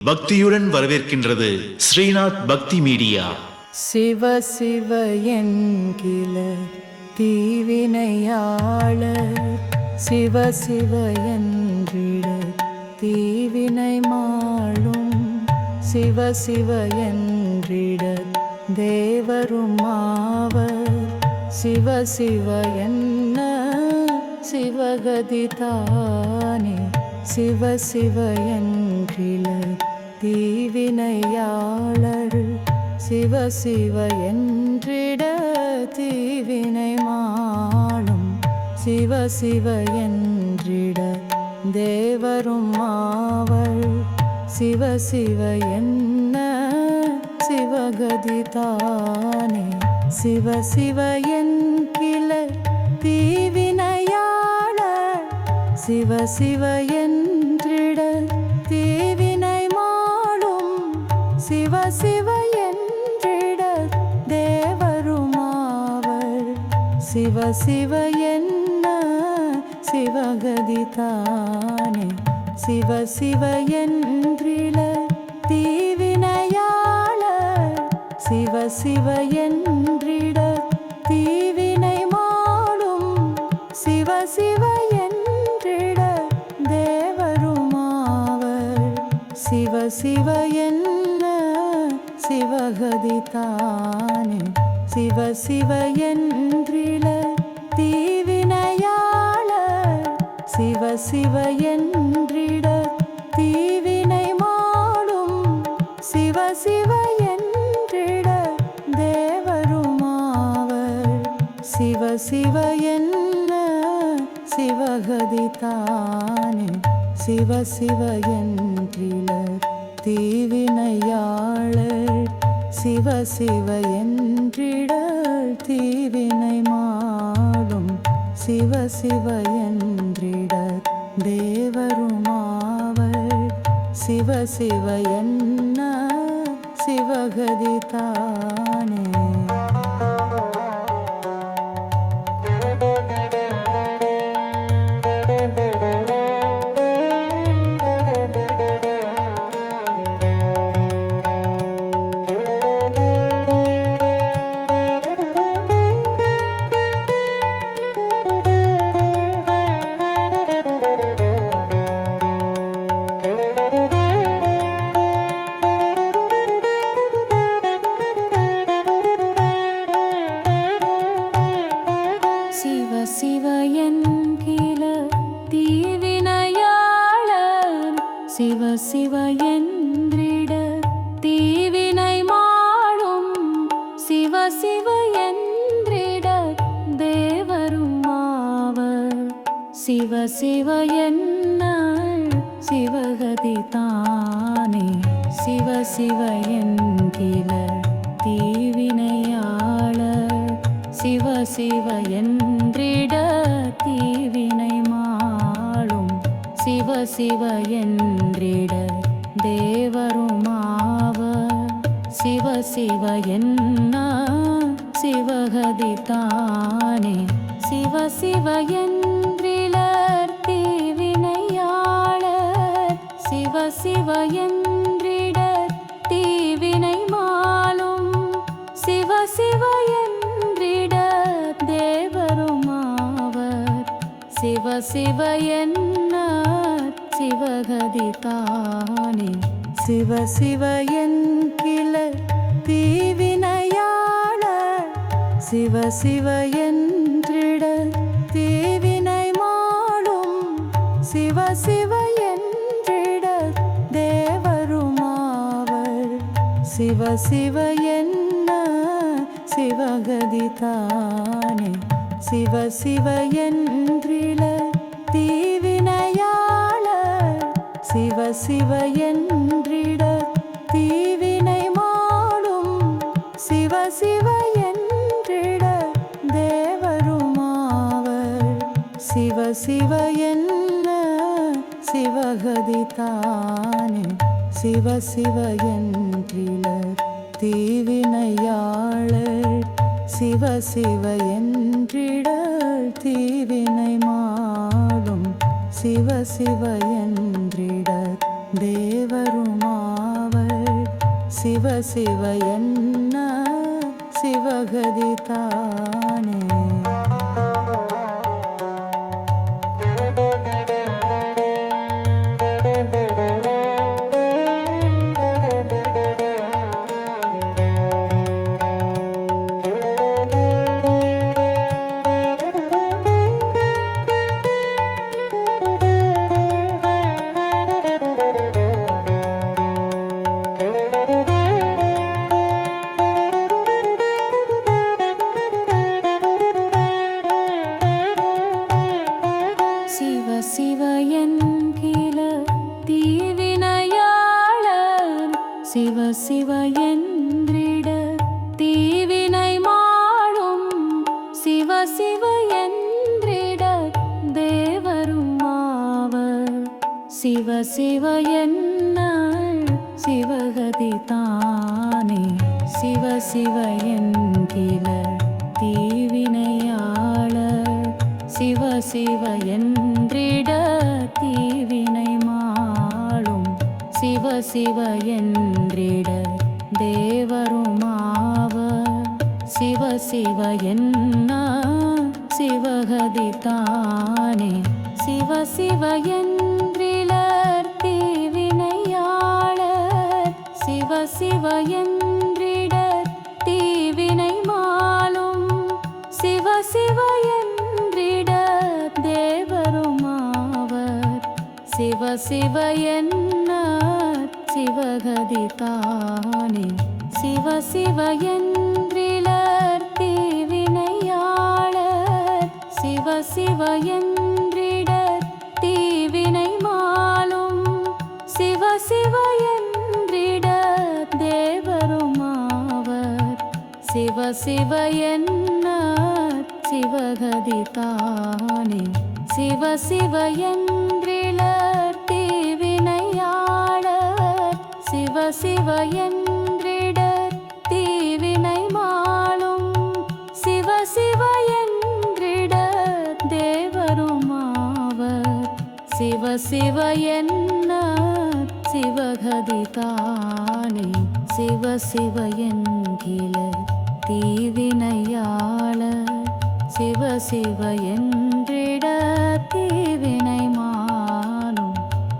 பக்தியுடன் வரவேற்கின்றது ஸ்ரீநாத் பக்தி மீடியா. சிவ சிவ என்கில தீவினையாளர், சிவ சிவ என்றிட தீவினை மாளும், சிவ சிவ என்றிட தேவரும் ஆவர், சிவ சிவ என்ன சிவகதி தானே, சிவ சிவ என்றில தீவினையாளர், சிவ சிவ என்றிட தீவினை மாளும், சிவ சிவ என்றிட தேவரும் ஆவர், சிவ சிவ என்ன சிவகதி தானே, சிவ சிவ என்கில தீவினையாளர், சிவ சிவ என்றிட தீவினை மாளும், சிவ சிவ என்றிட தேவரும் ஆவர், சிவ சிவ என்ன சிவகதி தானே, சிவ சிவ என்றில தீவினையாளர், சிவ சிவ என்றிட தீவினை மாளும், சிவ சிவ என்றிட தேவரும் ஆவர், சிவ சிவ என்ன சிவகதி தானே, சிவ சிவ என்றில தீவினையாளர், சிவ சிவ என்றிட தீவினை மாளும், சிவ சிவ என்றிட தேவரும் ஆவர், சிவ சிவ என்ன சிவகதி தானே, சிவ சிவ என்றில தீவினையாளர், சிவ சிவ என்றிட தீவினை மாளும், சிவ சிவ என்றிட தேவரும் ஆவர், சிவ சிவ என்ன சிவகதி தானே. சிவ சிவ என்கில தீவினையாளர், சிவ சிவ என்றிட தீவினை மாளும், சிவ சிவ என்றிட தேவரும் ஆவர், சிவ சிவ என்ன சிவகதி தானே, சிவ சிவ என்கில தீவினையாளர், சிவ சிவ என்றிட தீவினை மாளும், சிவ சிவ என்றிட தேவரும் ஆவர், சிவ சிவ என்ன சிவகதி தானே, சிவ சிவ என்றிலர் தீவினையாளர், சிவ சிவ என்றிட தீவினை மாளும், சிவ சிவ என்றிட தேவரும் ஆவர், சிவ சிவ என்ன சிவகதி தானே, சிவ சிவ என்கில தீவினையாளர், சிவ சிவ என்றிட தீவினை மாளும், சிவ சிவ என்றிட தேவரும் ஆவர், சிவ சிவ என்ன சிவகதி தானே, சிவ சிவ என்றில தீவினையாளர், சிவ சிவ என்றிட தீவினை மாளும், சிவ சிவ என்றிட தேவரும் ஆவர், சிவ சிவ என்ன சிவகதி தானே, சிவ சிவ என்றில தீவினையாளர், சிவ சிவ என்றிட தீவினை மாளும், சிவ சிவ என்றிட தேவருமா சிவ சிவ என்ன சிவகதி தானே. சிவ சிவ என்கிற தீவினையாளர் சிவ சிவ என்றிட தீவினை மாளும் சிவ சிவ என்றிட தேவரும் ஆவர். சிவ சிவ என்ன சிவகதி தானே. சிவ சிவ என்கிற தீவினையாளர் சிவ சிவ என்றிட தீவினை மாளும் சிவ சிவ என்றிட தேவருமாவர். சிவ சிவ என்ன சிவகதி தானே. சிவ சிவ என்றிலர் தீவினையாளர் சிவ சிவ என்றிட தீவினை மாளும் சிவ சிவ என்றிட தேவருமாவர். சிவ சிவ என்ன சிவகதி தானே. சிவ சிவ என்றிலர் தீவினையாளர் சிவ சிவ என்றிட தீவினை மாளும் சிவ சிவ என்றிட தேவருமாவர். சிவ சிவ என்ன சிவகதி தானே. சிவ சிவ என்றிலர் தீவினையாளர் சிவ சிவ என்றிட தீவினை மாளும் சிவ சிவ என்றிட தேவருமாவர். சிவ சிவ என்ன சிவகதி தானே. சிவ சிவ என்கிற தீவினையாளர் சிவ சிவ என்றிட தீவினை மாளும்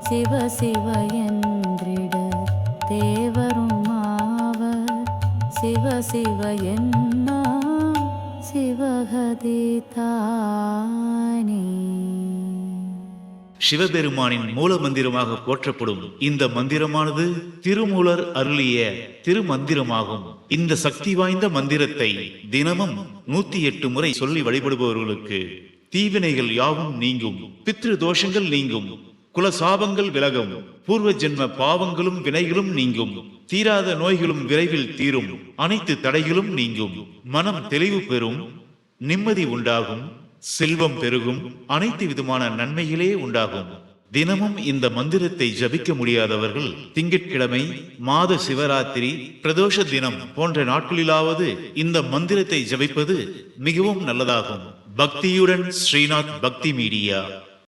சிவ சிவ என்றிட தேவருமாவர். சிவ சிவ என்ன சிவகதி தானே. சிவபெருமானின் மூல மந்திரமாக போற்றப்படும் இந்த மந்திரமானது திருமூலர் அருளிய திருமந்திரமாகும். இந்த சக்தி வாய்ந்த மந்திரத்தை தினமும் 108 முறை சொல்லி வழிபடுபவர்களுக்கு தீவினைகள் யாவும் நீங்கும், பித்ரு தோஷங்கள் நீங்கும், குலசாபங்கள் விலகும், பூர்வ ஜென்ம பாவங்களும் வினைகளும் நீங்கும், தீராத நோய்களும் விரைவில் தீரும், அனைத்து தடைகளும் நீங்கும், மனம் தெளிவு பெறும், நிம்மதி உண்டாகும், செல்வம் பெருகும், அனைத்து விதமான நன்மைகளே உண்டாகும். தினமும் இந்த மந்திரத்தை ஜபிக்க முடியாதவர்கள் திங்கட்கிழமை, மாத சிவராத்திரி, பிரதோஷ தினம் போன்ற நாட்களிலாவது இந்த மந்திரத்தை ஜபிப்பது மிகவும் நல்லதாகும். பக்தியுடன் ஸ்ரீநாத் பக்தி மீடியா.